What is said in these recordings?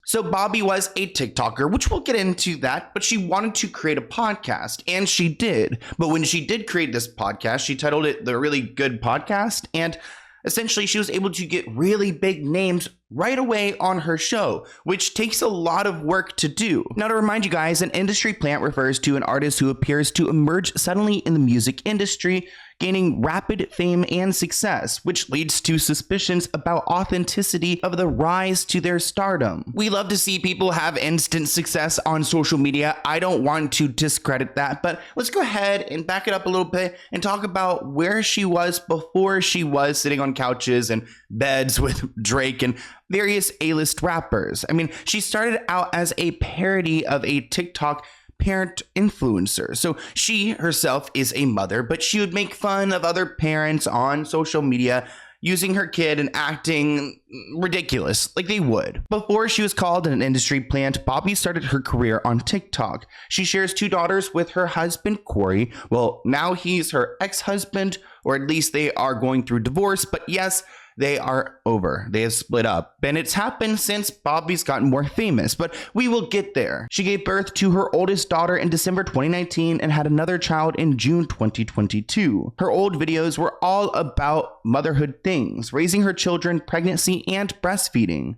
So Bobbi was a TikToker, which we'll get into that, but she wanted to create a podcast, and she did. But when she did create this podcast, she titled it The Really Good Podcast, and essentially she was able to get really big names right away on her show, which takes a lot of work to do. Now, to remind you guys, an industry plant refers to an artist who appears to emerge suddenly in the music industry, gaining rapid fame and success, which leads to suspicions about authenticity of the rise to their stardom. We love to see people have instant success on social media. I don't want to discredit that, but let's go ahead and back it up a little bit and talk about where she was before she was sitting on couches and beds with Drake and various A-list rappers. I mean, she started out as a parody of a TikTok parent influencer. So she herself is a mother, but she would make fun of other parents on social media using her kid and acting ridiculous like they would. Before she was called an industry plant, Bobbi started her career on TikTok. She shares 2 daughters with her husband, Corey. Well, now he's her ex-husband, or at least they are going through divorce, but yes, they are over. They have split up. And it's happened since Bobbi's gotten more famous, but we will get there. She gave birth to her oldest daughter in December 2019 and had another child in June 2022. Her old videos were all about motherhood things, raising her children, pregnancy, and breastfeeding.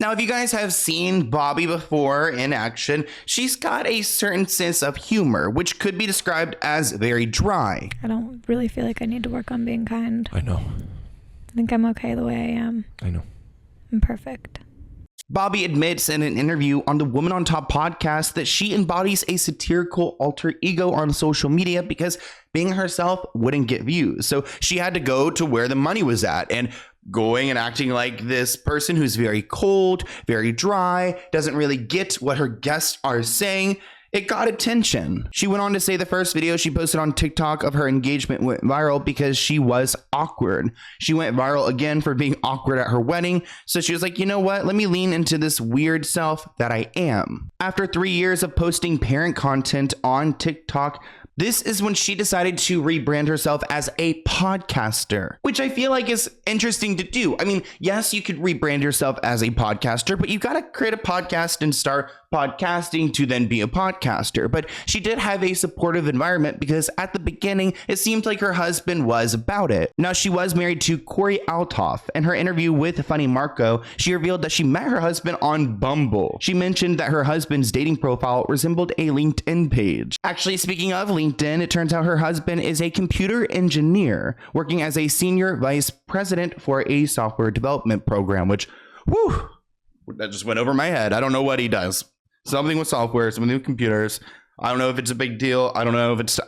Now, if you guys have seen Bobbi before in action, she's got a certain sense of humor, which could be described as very dry. I don't really feel like I need to work on being kind. I know. I think I'm okay the way I am. I know. I'm perfect. Bobbi admits in an interview on the Woman on Top podcast that she embodies a satirical alter ego on social media because being herself wouldn't get views. So she had to go to where the money was at, and going and acting like this person who's very cold, very dry, doesn't really get what her guests are saying. It got attention. She went on to say the first video she posted on TikTok of her engagement went viral because she was awkward. She went viral again for being awkward at her wedding. So she was like, you know what? Let me lean into this weird self that I am. After 3 years of posting parent content on TikTok, this is when she decided to rebrand herself as a podcaster, which I feel like is interesting to do. I mean, yes, you could rebrand yourself as a podcaster, but you've got to create a podcast and start podcasting to then be a podcaster. But she did have a supportive environment because at the beginning, it seemed like her husband was about it. Now, she was married to Bobbi Althoff. In her interview with Funny Marco, she revealed that she met her husband on Bumble. She mentioned that her husband's dating profile resembled a LinkedIn page. Actually, speaking of LinkedIn, it turns out her husband is a computer engineer working as a senior vice president for a software development program, which, whew, that just went over my head. I don't know what he does. Something with software, something with computers. I don't know if it's a big deal. I don't know if it's,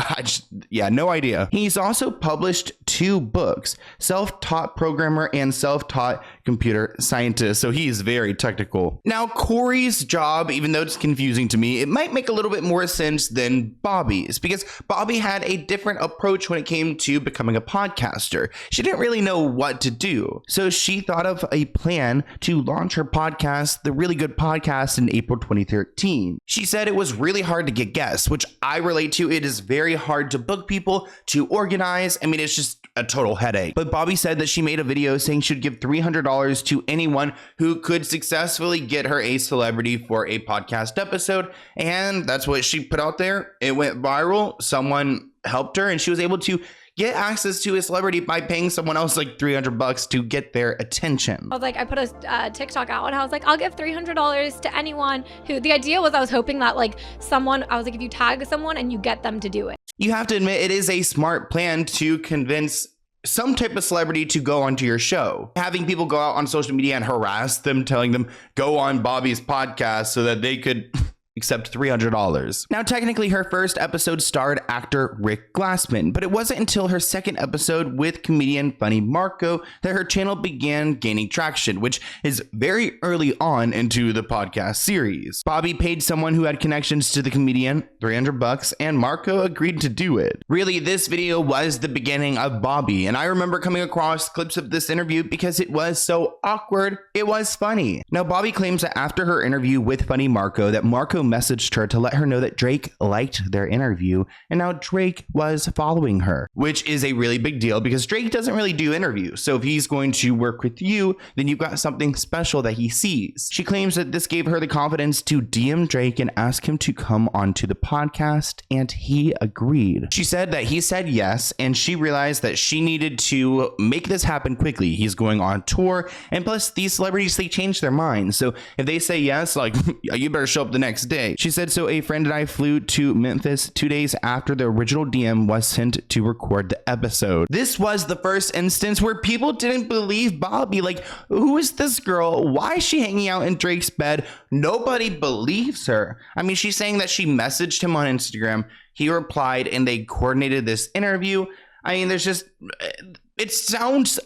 no idea. He's also published 2 books, Self-Taught Programmer and Self-Taught Computer Scientist. So he's very technical. Now, Corey's job, even though it's confusing to me, it might make a little bit more sense than Bobbi's, because Bobbi had a different approach when it came to becoming a podcaster. She didn't really know what to do. So she thought of a plan to launch her podcast, The Really Good Podcast, in April 2013. She said it was really hard to get guests, which I relate to. It is very hard to book people, to organize. I mean, it's just a total headache. But Bobbi said that she made a video saying she'd give $300 to anyone who could successfully get her a celebrity for a podcast episode. And that's what she put out there. It went viral. Someone helped her and she was able to get access to a celebrity by paying someone else like $300 to get their attention. I was like, I put a TikTok out and I was like, I'll give $300 to anyone who, the idea was I was hoping that like someone, I was like, if you tag someone and you get them to do it. You have to admit it is a smart plan to convince some type of celebrity to go onto your show. Having people go out on social media and harass them, telling them go on Bobbi's podcast so that they could accept $300. Now, technically, her first episode starred actor Rick Glassman, but it wasn't until her second episode with comedian Funny Marco that her channel began gaining traction, which is very early on into the podcast series. Bobbi paid someone who had connections to the comedian $300, and Marco agreed to do it. Really, this video was the beginning of Bobbi, and I remember coming across clips of this interview because it was so awkward, it was funny. Now, Bobbi claims that after her interview with Funny Marco, that Marco messaged her to let her know that Drake liked their interview, and now Drake was following her, which is a really big deal because Drake doesn't really do interviews. So if he's going to work with you, then you've got something special that he sees. She claims that this gave her the confidence to DM Drake and ask him to come onto the podcast, and he agreed. She said that he said yes, and she realized that she needed to make this happen quickly. He's going on tour, and plus these celebrities, they change their minds. So if they say yes, like, you better show up the next day. She said, so a friend and I flew to Memphis 2 days after the original DM was sent to record the episode. This was the first instance where people didn't believe Bobbi. Like, who is this girl? Why is she hanging out in Drake's bed? Nobody believes her. I mean, she's saying that she messaged him on Instagram. He replied and they coordinated this interview. I mean, it sounds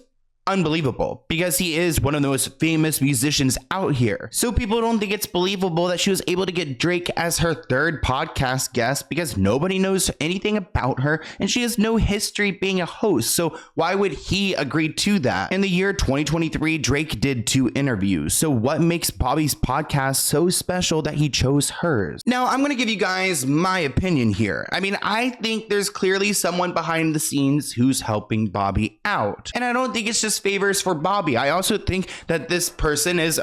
unbelievable because he is one of the most famous musicians out here. So people don't think it's believable that she was able to get Drake as her third podcast guest because nobody knows anything about her and she has no history being a host. So why would he agree to that? In the year 2023, Drake did 2 interviews. So what makes Bobbi's podcast so special that he chose hers? Now, I'm going to give you guys my opinion here. I mean, I think there's clearly someone behind the scenes who's helping Bobbi out. And I don't think it's just favors for Bobbi. I also think that this person is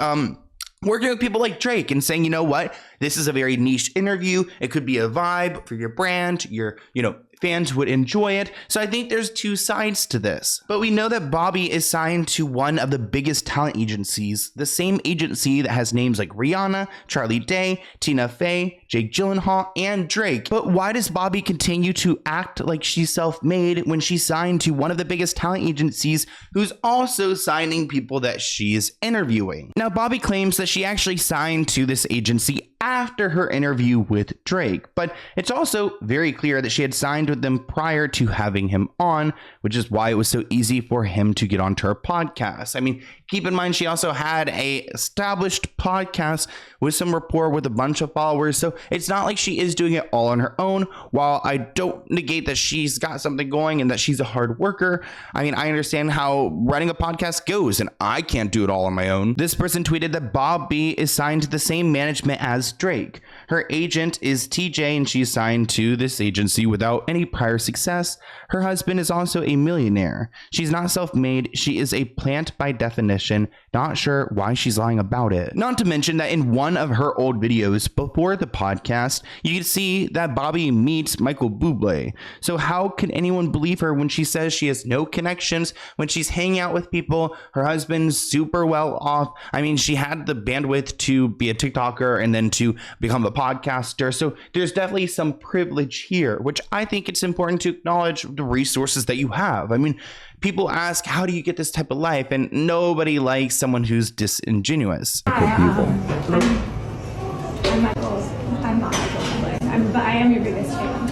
working with people like Drake and saying, you know what, this is a very niche interview. It could be a vibe for your brand, your, fans would enjoy it. So I think there's 2 sides to this. But we know that Bobbi is signed to one of the biggest talent agencies, the same agency that has names like Rihanna, Charlie Day, Tina Fey, Jake Gyllenhaal, and Drake. But why does Bobbi continue to act like she's self-made when she's signed to one of the biggest talent agencies who's also signing people that she's interviewing? Now, Bobbi claims that she actually signed to this agency after her interview with Drake, but it's also very clear that she had signed with them prior to having him on, which is why it was so easy for him to get onto her podcast. I mean, keep in mind, she also had a established podcast with some rapport with a bunch of followers. So it's not like she is doing it all on her own. While I don't negate that she's got something going and that she's a hard worker, I mean, I understand how running a podcast goes and I can't do it all on my own. This person tweeted that Bobbi is signed to the same management as Drake. Her agent is TJ and she's signed to this agency without any prior success. Her husband is also a millionaire. She's not self-made. She is a plant by definition. Not sure why she's lying about it. Not to mention that in one of her old videos before the podcast, you can see that Bobbi meets Michael Bublé. So how can anyone believe her when she says she has no connections, when she's hanging out with people, her husband's super well off? I mean, she had the bandwidth to be a TikToker and then to become a podcaster. So there's definitely some privilege here, which I think it's important to acknowledge the resources that you have. I mean, people ask, how do you get this type of life? And nobody likes someone who's disingenuous. I'm Michael's. I'm not Michael's, but I am your biggest fan.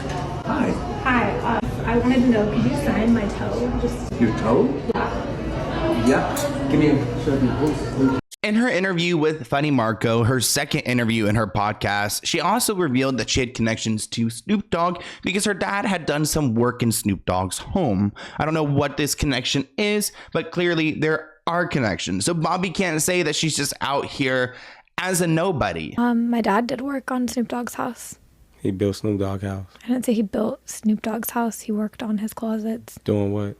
Hi. Hi. I wanted to know, could you sign my toe? Just Your toe? yeah. Yeah. Give me a second. In her interview with Funny Marco, her second interview in her podcast, she also revealed that she had connections to Snoop Dogg because her dad had done some work in Snoop Dogg's home. I don't know what this connection is, but clearly there are connections. So Bobbi can't say that she's just out here as a nobody. My dad did work on Snoop Dogg's house. He built Snoop Dogg house. I didn't say he built Snoop Dogg's house. He worked on his closets. Doing what?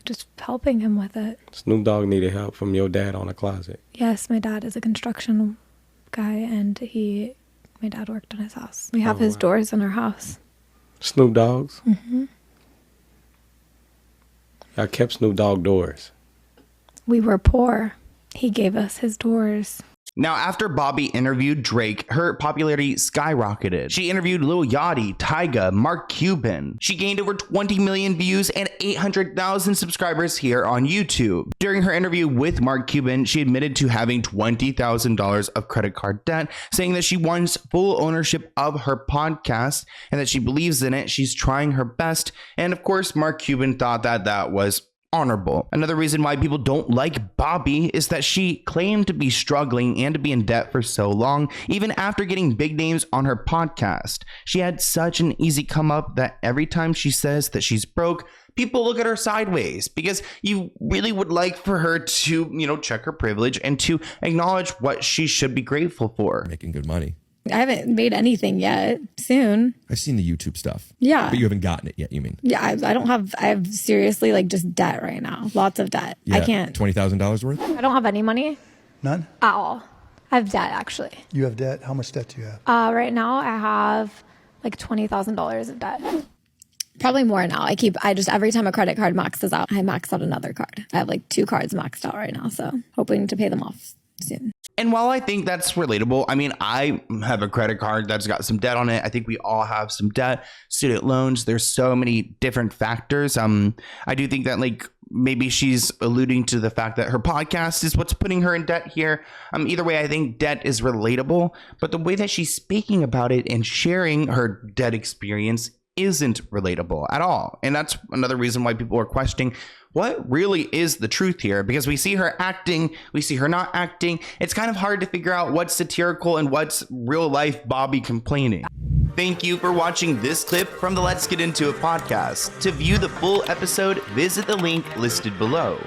Just helping him with it. Snoop Dogg needed help from your dad on a closet. Yes, my dad is a construction guy and my dad worked on his house. We have his doors in our house. Snoop Dogg's? Mm-hmm. I kept Snoop Dogg doors. We were poor. He gave us his doors. Now, after Bobbi interviewed Drake, her popularity skyrocketed. She interviewed Lil Yachty, Tyga, Mark Cuban. She gained over 20 million views and 800,000 subscribers here on YouTube. During her interview with Mark Cuban, she admitted to having $20,000 of credit card debt, saying that she wants full ownership of her podcast and that she believes in it. She's trying her best. And of course, Mark Cuban thought that that was honorable. Another reason why people don't like Bobbi is that she claimed to be struggling and to be in debt for so long, even after getting big names on her podcast. She had such an easy come up that every time she says that she's broke, people look at her sideways because you really would like for her to, check her privilege and to acknowledge what she should be grateful for. Making good money. I haven't made anything yet. Soon. I've seen the YouTube stuff. Yeah. But you haven't gotten it yet, you mean? Yeah, I have seriously like just debt right now. Lots of debt. Yeah, I can't. $20,000 worth? I don't have any money None? at all. I have debt, actually. You have debt? How much debt do you have? Right now, I have like $20,000 of debt. Probably more now. I just every time a credit card maxes out, I max out another card. I have like 2 cards maxed out right now. So hoping to pay them off soon. And while I think that's relatable, I mean, I have a credit card that's got some debt on it. I think we all have some debt, student loans. There's so many different factors. I do think that like maybe she's alluding to the fact that her podcast is what's putting her in debt here. Either way, I think debt is relatable, but the way that she's speaking about it and sharing her debt experience isn't relatable at all. And that's another reason why people are questioning what really is the truth here, because we see her acting, we see her not acting. It's kind of hard to figure out what's satirical and what's real life Bobbi complaining. Thank you for watching this clip from the Let's Get Into It podcast. To view the full episode, visit the link listed below.